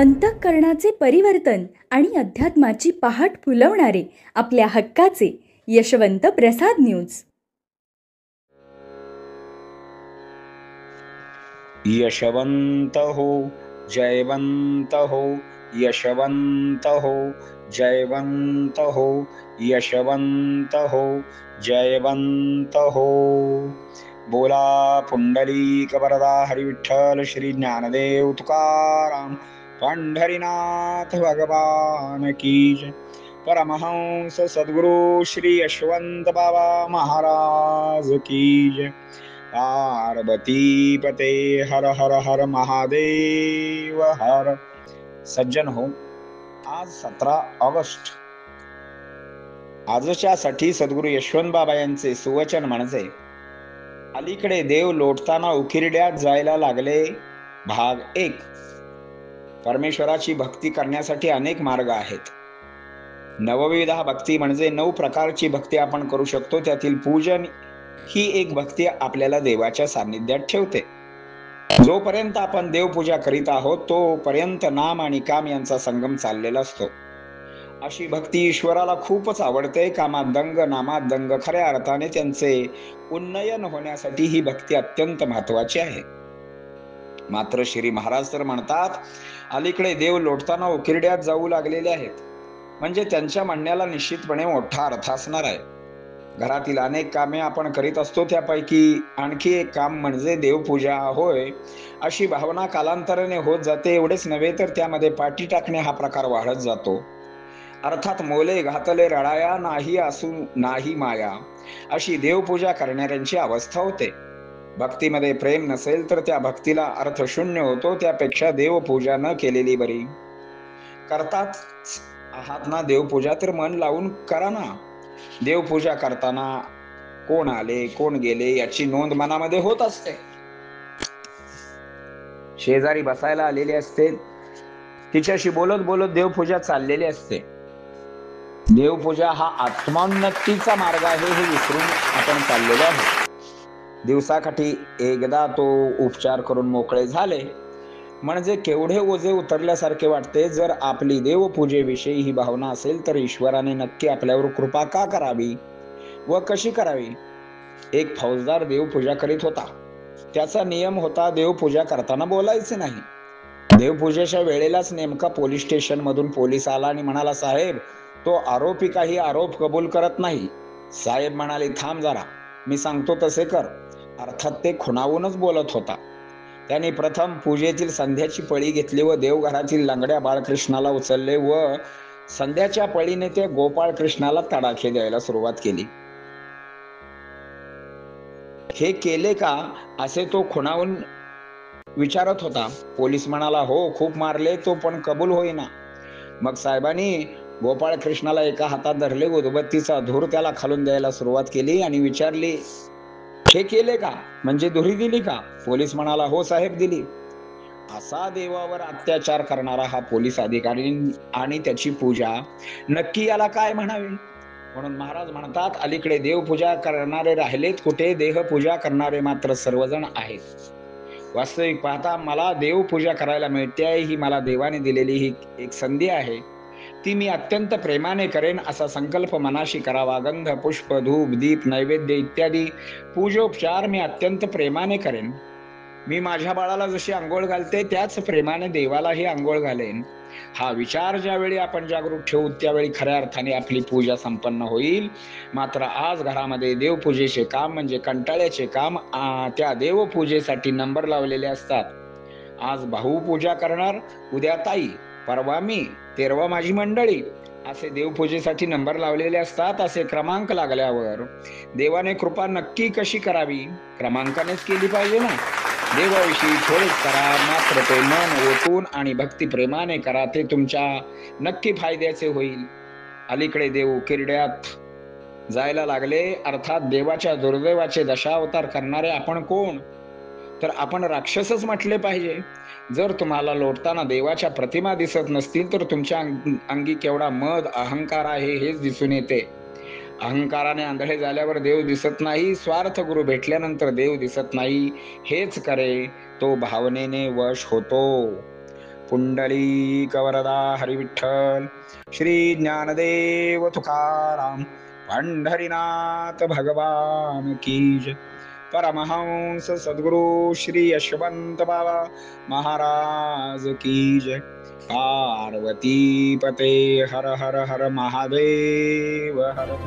अंतःकरणाचे परिवर्तन आणि अध्यात्माची पहाट फुलवणारे आपल्या हक्काचे यशवंत प्रसाद न्यूज. यशवंत हो, जयवंत हो, यशवंत हो, जयवंत हो, यशवंत हो, जयवंत हो. बोला पुंडलिक वरदा हरी विठ्ठल श्री ज्ञानदेव तुकाराम पंढरीनाथ भगवान की जय. परमहंस सद्गुरु श्री यशवंत बाबा महाराज की जय. पार्वती पते हर हर हर महादेव हर. सज्जन हो, आज 17 ऑगस्ट आजच्यासाठी सद्गुरु यशवंत बाबा यांचे सुवचन म्हणजे अलीकडे देव लोटताना उकिरड्यात जायला लागले. भाग 1. परमेश्वराची भक्ती करण्यासाठी अनेक मार्ग आहेत. नवविधा भक्ती म्हणजे 9 प्रकारची भक्ती आपण करू शकतो. त्यातील पूजन ही एक भक्ती आपल्याला देवाच्या सान्निध्यात ठेवते. जोपर्यंत आपण देवपूजा करीत आहोत तोपर्यंत नाम आणि काम यांचा संगम चाललेला असतो. अशी भक्ती ईश्वराला खूपच आवडते. कामात दंग, नामात दंग. खऱ्या अर्थाने त्यांचे उन्नयन होण्यासाठी ही भक्ती अत्यंत महत्वाची आहे. मात्र श्री महाराज तर म्हणतात, अलीकडे देव लोटताना उकिरड्यात जाऊ लागलेले आहेत. म्हणजे त्यांच्या म्हणण्याला निश्चितपणे मोठा अर्थ असणार आहे. घरातील अनेक कामे आपण करीत असतो, त्यापैकी आणखी एक काम म्हणजे देवपूजा होय अशी भावना कालांतराने होत जाते. एवढेच नव्हे तर त्यामध्ये पाठी टाकणे हा प्रकार वाढत जातो. अर्थात मोले घातले रडाया नाही असू नाही माया अशी देवपूजा करणाऱ्यांची अवस्था होते. भक्तीमध्ये प्रेम नसेल तर त्या भक्तीला अर्थ शून्य होतो. त्यापेक्षा देवपूजा न केलेली बरी. करतात आहात ना देवपूजा तर मन लावून करा ना. देवपूजा करताना कोण आले कोण गेले याची नोंद मनामध्ये होत असते. शेजारी बसायला आलेली असते, तिच्याशी बोलत बोलत देवपूजा चाललेली असते. देवपूजा हा आत्मोन्नतीचा मार्ग आहे हे विसरून आपण चाललेलो आहोत. दिवसाकाठी एकदा तो उपचार करून मोकळे झाले म्हणजे केवढे ओझे उतरल्यासारखे वाटते. जर आपली देवपूजेविषयी ही भावना असेल तर ईश्वराने नक्की आपल्यावर कृपा का करावी व कशी करावी. एक फौजदार देवपूजा करीत होता. त्याचा नियम होता देवपूजा करताना बोलायचे नाही. देवपूजेच्या वेळेलाच नेमका पोलीस स्टेशन मधून पोलीस आला आणि म्हणाला, साहेब तो आरोपी काही आरोप कबूल करत नाही. साहेब म्हणाले, थांब जरा, मी सांगतो तसे कर. अर्थात ते खुणावूनच बोलत होता. त्याने प्रथम पूजेतील संध्याची पळी घेतली व देवघरातील लंगड्या बाळकृष्णाला उचलले व संध्याच्या पळीने ते गोपाळ कृष्णाला तडाखे द्यायला सुरुवात केली. हे केले का असे तो खुणावून विचारत होता. पोलीस म्हणाला, हो खूप मारले, तो पण कबूल होईना. मग साहेबांनी गोपाळ कृष्णाला एका हातात धरले, उदबत्तीचा धूर त्याला खालून द्यायला सुरुवात केली आणि विचारली, हे केले का म्हणजे धुरी दिली का. पोलीस म्हणाला, हो साहेब दिली. असा देवावर अत्याचार करणारा हा पोलीस अधिकारी आणि त्याची पूजा नक्की याला काय म्हणावे. म्हणून महाराज म्हणतात, अलीकडे देवपूजा करणारे राहिलेत कुठे, देहपूजा करणारे मात्र सर्वजण आहेत. वास्तविक पाहता मला देवपूजा करायला मिळते आहे, ही मला देवाने दिलेली ही एक संधी आहे. ती मी अत्यंत प्रेमाने करेन असा संकल्प मनाशी करावा. गंध, पुष्प, धूप, दीप, नैवेद्य इत्यादी पूजोपचार मी अत्यंत प्रेमाने करेन. मी माझ्या बाळाला जशी आंघोळ घालते त्याच प्रेमाने देवालाही आंघोळ घालेन. हा विचार ज्यावेळी आपण जागृत ठेवू त्यावेळी खऱ्या अर्थाने आपली पूजा संपन्न होईल. मात्र आज घरामध्ये देवपूजेचे काम म्हणजे कंटाळ्याचे काम. त्या देवपूजेसाठी नंबर लावलेले असतात. आज भाऊ पूजा करणार, उद्या ताई, परवा मी, तेरवा माझी मंडळी असे देवपूजेसाठी नंबर लावलेले असतात. असे क्रमांक लागल्यावर देवाने कृपा नक्की कशी करावी. क्रमांकानेच केली पाहिजे ना. देवाविषयी थोडेच करा, मात्र ते मन ओतून आणि भक्ती प्रेमाने करा. ते तुमच्या नक्की फायद्याचे होईल. अलीकडे देव किरड्यात जायला लागले. अर्थात देवाच्या दुर्दैवाचे दशावतार करणारे आपण कोण, तर आपण राक्षसच म्हटले पाहिजे. जर तुम्हाला लोटताना देवाच्या प्रतिमा दिसत नसतील तर तुमच्या अंगी केवढा मद अहंकार आहे हेच दिसून येते. अहंकाराने आंधळे झाल्यावर देव दिसत नाही, स्वार्थ गुरु भेटल्यानंतर देव दिसत नाही. हेच करे तो भावनेने वश होतो. पुंडलिक वरदा हरी विठ्ठल. श्री ज्ञानदेव तुकाराम पंढरीनाथ भगवान की जय. परमहंस सद्गुरु श्री यशवंत बाबा महाराज की जय. पार्वती पते हर हर हर महादेव हर.